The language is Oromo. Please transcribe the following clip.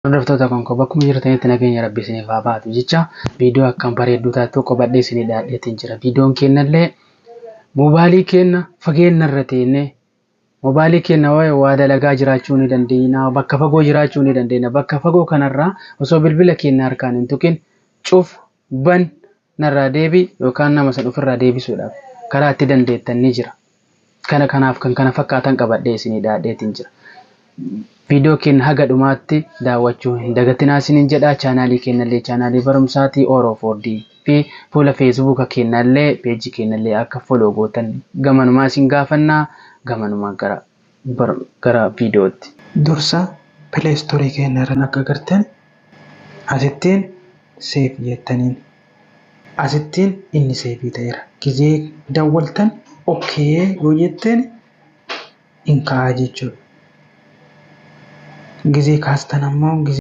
Hordoftoota konkoo bakkuma jirtanitti nageenya rabbii isiniif haa baatu jecha viidiyoo akkam bareedduu taate tokko badhee isinii dhaadheetiin jira. Viidiyoon kennallee mobaayilii kenna fageenya irra teenyee mobaayilii kenna waa dalagaa jiraachuu ni dandeenya, bakka fagoo jiraachuu ni dandeenya. Bakka fagoo kanarraa osoo bilbila keenya harkaan hin tuqin cuf ban narraa deebii yookaan nama sana ofirraa deebisuudhaaf karaa itti dandeettan ni jira. Kanaaf kan kana fakkaatan qabadhee isinii dhaadheetiin jira. Viidiyoo keenya haga dhumaatti daawwachuu hin dagatinaa isiniin jedha. Chaanaalii keenyallee chaanaalii barumsaatii Orofoordii fi fuula feesbuuka keenyallee peejii keenyallee akka foloo gootan gamanumaa isin gaafannaa. Gamanumaa gara viidiyootti. Dursa pileestoorii keenyarran akka agartan asittiin seef jettaniin asittiin inni seefii ta'eera. Gizee daawwaltan okkee yoo jetteen hin kaa'aa jechuudha. Gizee kaastan ammoo